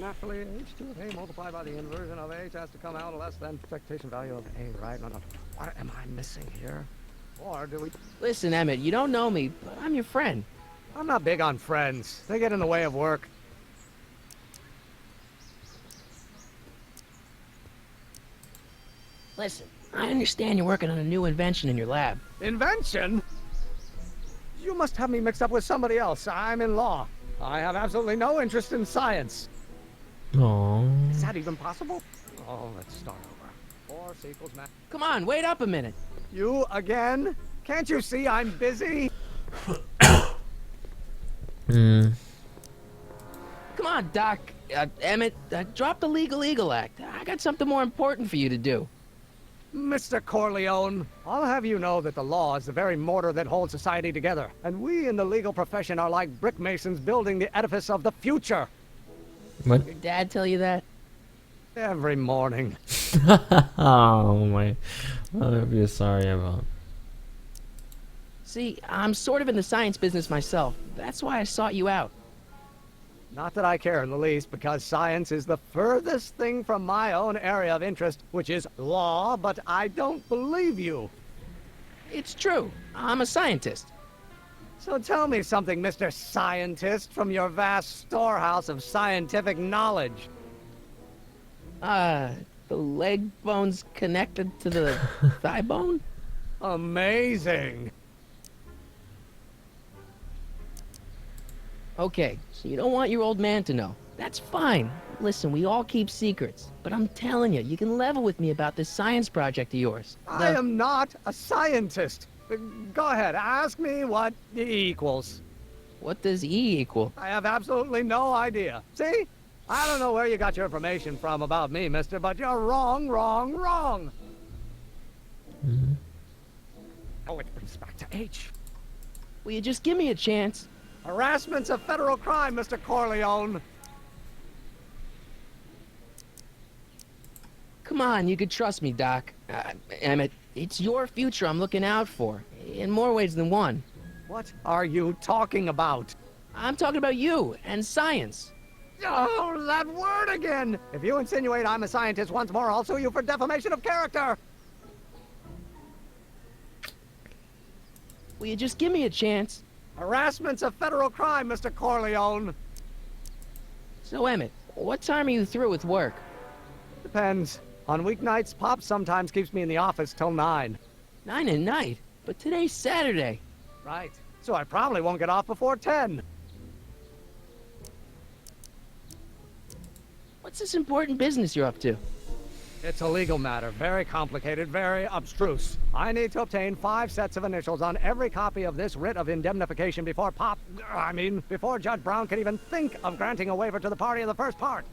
naturally h2 of A multiplied by the inversion of H has to come out less than expectation value of A, right? No. What am I missing here? Or do we... Listen, Emmett, you don't know me, but I'm your friend. I'm not big on friends. They get in the way of work. Listen, I understand you're working on a new invention in your lab. Invention? You must have me mixed up with somebody else. I'm in law. I have absolutely no interest in science. Aww. Is that even possible? Oh, let's start over. Force equals mass. Come on, wait up a minute. You again? Can't you see I'm busy? Come on, Doc. Emmett, drop the Legal Eagle Act. I got something more important for you to do. Mr. Corleone, I'll have you know that the law is the very mortar that holds society together, and we in the legal profession are like brick masons building the edifice of the future. What? Your dad tell you that? Every morning. Oh my. I'll be sorry about. See, I'm sort of in the science business myself. That's why I sought you out. Not that I care in the least, because science is the furthest thing from my own area of interest, which is law, but I don't believe you. It's true. I'm a scientist. So tell me something, Mr. Scientist, from your vast storehouse of scientific knowledge. The leg bone's connected to the thigh bone? Amazing. Okay, so you don't want your old man to know. That's fine. Listen, we all keep secrets. But I'm telling you, you can level with me about this science project of yours. I am not a scientist. Go ahead, ask me what E equals. What does E equal? I have absolutely no idea. See? I don't know where you got your information from about me, mister, but you're wrong. Oh, it brings back to H. Will you just give me a chance? Harassment's a federal crime, Mr. Corleone. Come on, you could trust me, Doc. Emmett, it's your future I'm looking out for, in more ways than one. What are you talking about? I'm talking about you and science. Oh, that word again! If you insinuate I'm a scientist once more, I'll sue you for defamation of character! Will you just give me a chance? Harassment's a federal crime, Mr. Corleone. So, Emmett, what time are you through with work? Depends. On weeknights, Pop sometimes keeps me in the office till 9. 9 at night? But today's Saturday. Right. So I probably won't get off before 10. What's this important business you're up to? It's a legal matter. Very complicated, very abstruse. I need to obtain 5 sets of initials on every copy of this writ of indemnification before before Judge Brown can even think of granting a waiver to the party in the first part.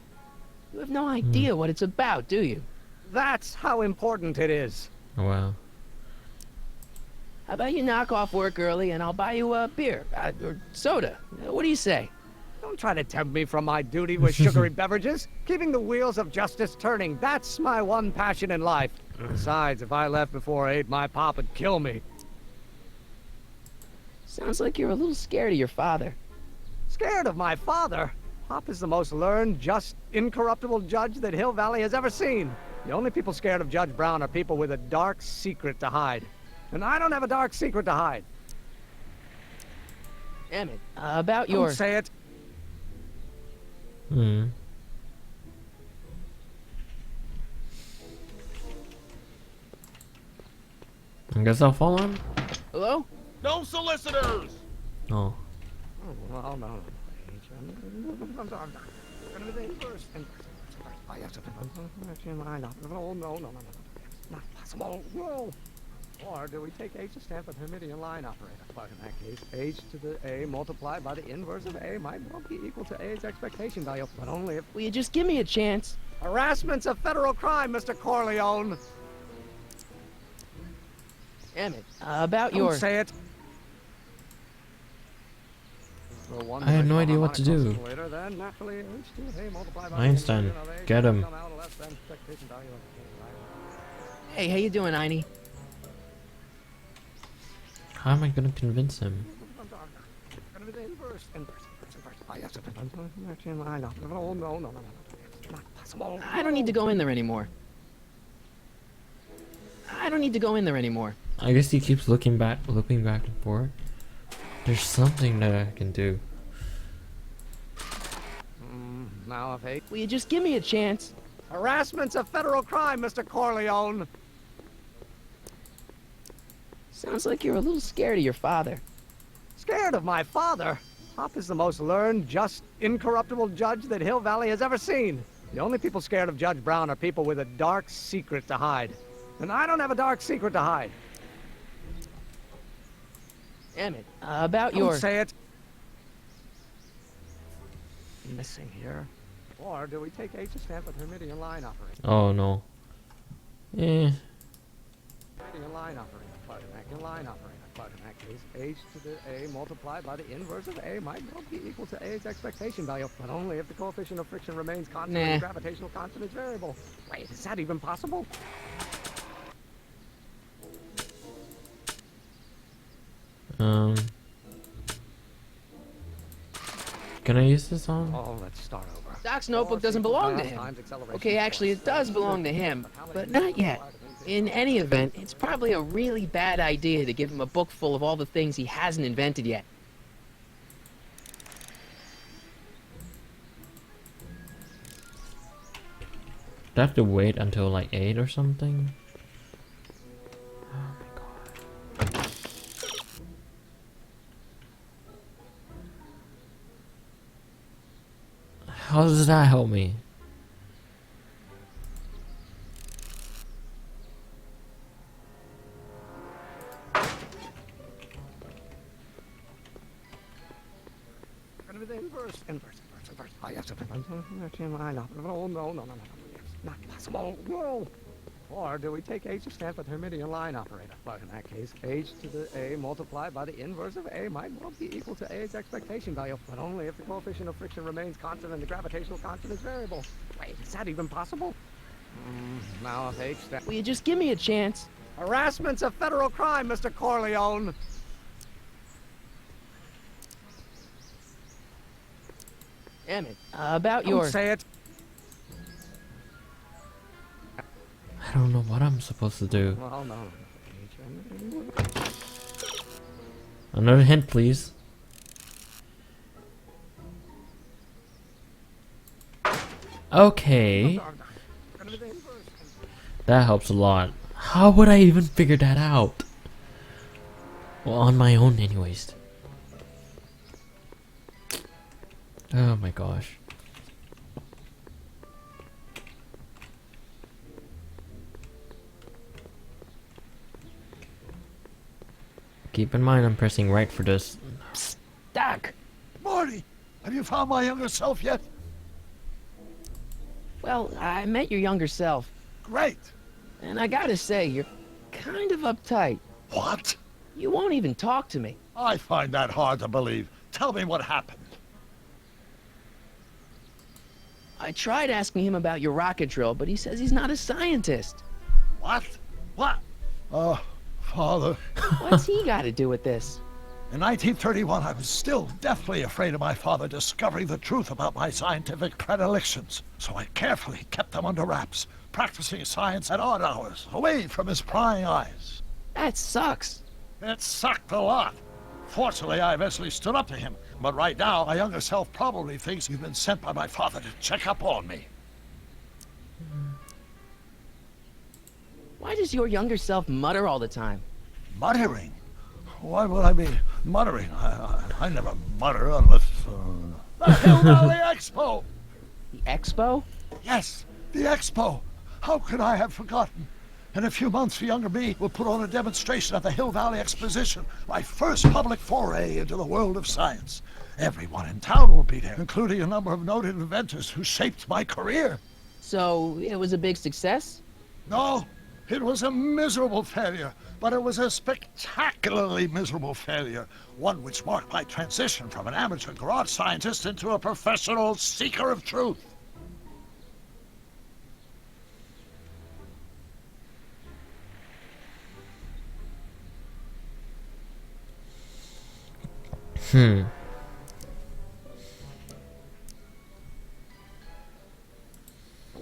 You have no idea what it's about, do you? That's how important it is. Wow. How about you knock off work early and I'll buy you a beer, or soda. What do you say? Don't try to tempt me from my duty with sugary beverages. Keeping the wheels of justice turning, that's my one passion in life. Besides, if I left before 8, my pop would kill me. Sounds like you're a little scared of your father. Scared of my father? Pop is the most learned, just, incorruptible judge that Hill Valley has ever seen. The only people scared of Judge Brown are people with a dark secret to hide. And I don't have a dark secret to hide. Emmett, about your... Don't say it. I guess I'll follow him. Hello? No solicitors! Oh. Oh, no. No. Not possible. No. Or do we take H to stand for Hermitian line operator? But in that case, H to the A multiplied by the inverse of A might well be equal to A's expectation value, but only if... Will you just give me a chance? Harassment's a federal crime, Mr. Corleone. Emmett, about your... Don't say it. I have no idea what to do. Einstein, get him. Hey, how you doing, Einie? How am I gonna convince him? No. It's not possible. I don't need to go in there anymore. I don't need to go in there anymore. I guess he keeps looking back and forth. There's something that I can do. Now if hate. Will you just give me a chance? Harassment's a federal crime, Mr. Corleone. Sounds like you're a little scared of your father. Scared of my father? Pop is the most learned, just, incorruptible judge that Hill Valley has ever seen. The only people scared of Judge Brown are people with a dark secret to hide. And I don't have a dark secret to hide. Emmett, about Don't your... say it. Missing here. Or do we take H to stand for the Hermitian line operator? Oh no. Eh. Hermitian line operator. Quadramac line operator. Quadramac is H to the A multiplied by the inverse of A might well be equal to A's expectation value, but only if the coefficient of friction remains constant and the gravitational constant is variable. Wait, is that even possible? Can I use this on? Oh, let's start over. Doc's notebook doesn't belong to him. Okay, actually, it does belong to him, but not yet. In any event, it's probably a really bad idea to give him a book full of all the things he hasn't invented yet. Do I have to wait until like 8 or something? How does that help me? Gonna be the inverse. Oh, yes. No. It's not possible. No. Or do we take H to stand for the Hermitian line operator? But in that case, H to the A multiplied by the inverse of A might well be equal to A's expectation value, but only if the coefficient of friction remains constant and the gravitational constant is variable. Wait, is that even possible? Now if H stands... Will you just give me a chance? Harassment's a federal crime, Mr. Corleone. Emmett, about your... Don't say it. I don't know what I'm supposed to do. Well, no. Another hint, please. Okay. That helps a lot. How would I even figure that out? Well, on my own anyways. Oh my gosh. Keep in mind I'm pressing right for this. Psst, Doc! Marty, have you found my younger self yet? Well, I met your younger self, Great. and I gotta say, you're kind of uptight. What? You won't even talk to me. I find that hard to believe. Tell me what happened. I tried asking him about your rocket drill, but he says he's not a scientist. What? What? Father. What's he got to do with this? In 1931, I was still deathly afraid of my father discovering the truth about my scientific predilections. So I carefully kept them under wraps, practicing science at odd hours, away from his prying eyes. That sucks. It sucked a lot. Fortunately, I eventually stood up to him. But right now, my younger self probably thinks you've been sent by my father to check up on me. Why does your younger self mutter all the time? Muttering? Why would I be muttering? I never mutter unless... The Hill Valley Expo! The expo? Yes, the Expo! How could I have forgotten? In a few months, the younger me will put on a demonstration at the Hill Valley Exposition, my first public foray into the world of science. Everyone in town will be there, including a number of noted inventors who shaped my career. So, it was a big success? No, it was a miserable failure, but it was a spectacularly miserable failure, one which marked my transition from an amateur garage scientist into a professional seeker of truth.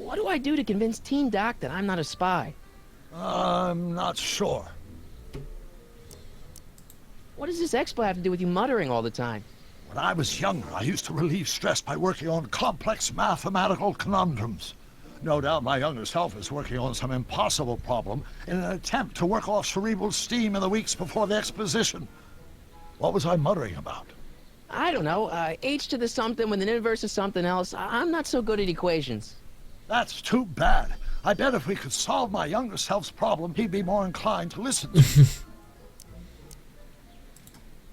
What do I do to convince Teen Doc that I'm not a spy? I'm not sure. What does this expo have to do with you muttering all the time? When I was younger, I used to relieve stress by working on complex mathematical conundrums. No doubt my younger self is working on some impossible problem in an attempt to work off cerebral steam in the weeks before the exposition. What was I muttering about? I don't know, h to the something with an inverse of something else. I'm not so good at equations. That's too bad. I bet if we could solve my younger self's problem, he'd be more inclined to listen to me.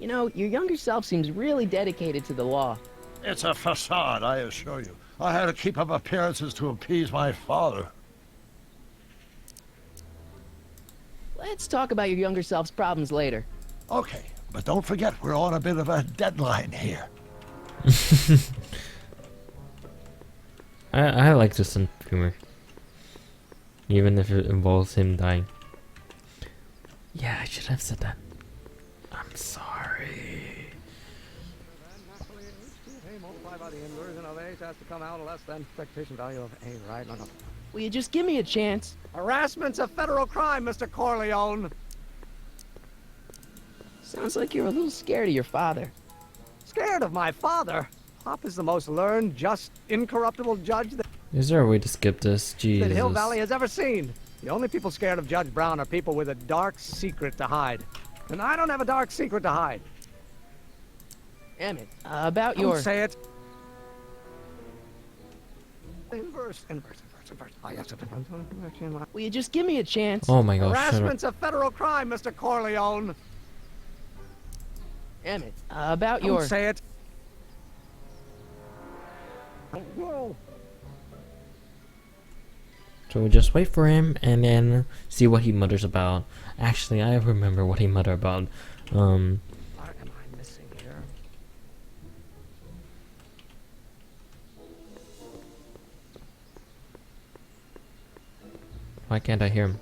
You know, your younger self seems really dedicated to the law. It's a facade, I assure you. I had to keep up appearances to appease my father. Let's talk about your younger self's problems later. Okay, but don't forget we're on a bit of a deadline here. I like this sense of humor. Even if it involves him dying. Yeah, I should have said that. I'm sorry. A multiplied by the inversion of H has to come out less than expectation value of A, right? No. Will you just give me a chance? Harassment's a federal crime, Mr. Corleone. Sounds like you're a little scared of your father. Scared of my father? Pop is the most learned, just, incorruptible judge that Is there a way to skip this? Jesus. Hill Valley has ever seen. The only people scared of Judge Brown are people with a dark secret to hide. And I don't have a dark secret to hide. Emmett, about Don't your... say it. Inverse. Oh, yes. Will you just give me a chance? Oh my gosh, shut up. Harassment's a federal crime, Mr. Corleone. Emmett, about Don't your... say it. Whoa. So we just wait for him and then see what he mutters about. Actually, I remember what he muttered about. What am I missing here? Why can't I hear him?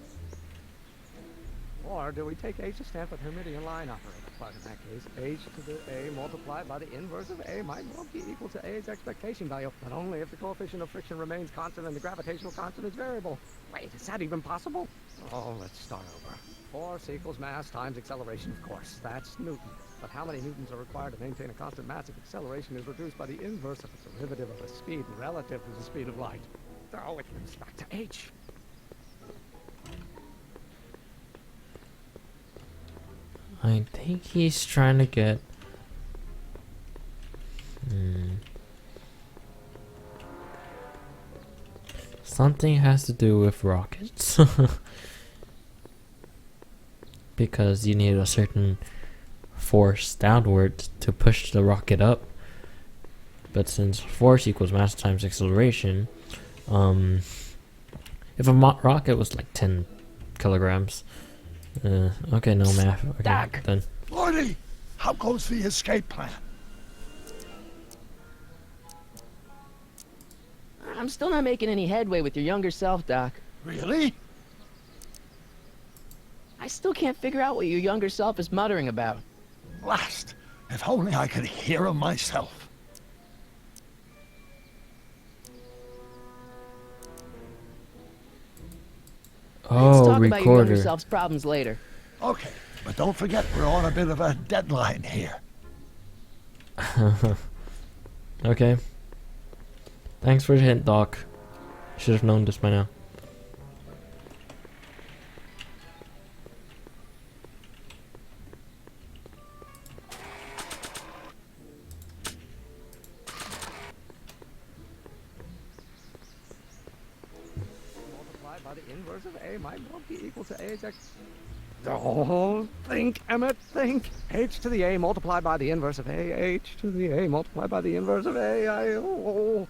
Or do we take H to stand for the Hermitian line operator? But in that case, H to the A multiplied by the inverse of A might well be equal to A's expectation value, but only if the coefficient of friction remains constant and the gravitational constant is variable. Wait, is that even possible? Oh, let's start over. Force equals mass times acceleration, of course. That's Newton. But how many newtons are required to maintain a constant mass if acceleration is reduced by the inverse of the derivative of a speed relative to the speed of light? Oh, it comes back to H. I think he's trying to get... Something has to do with rockets. Because you need a certain force downward to push the rocket up. But since force equals mass times acceleration, if a rocket was like 10 kilograms... okay, no math. Okay, Doc. then. Lordy, how goes the escape plan? I'm still not making any headway with your younger self, Doc. Really? I still can't figure out what your younger self is muttering about. Blast! If only I could hear him myself. Let's Oh, talk about your younger recorder. self's problems later. Okay, but don't forget we're on a bit of a deadline here. Okay. Thanks for the hint, Doc. Should have known this by now. Multiplied by the inverse of A might well be equal to A's x. Oh, think, Emmett, think. H to the A multiplied by the inverse of A. H to the A multiplied by the inverse of A.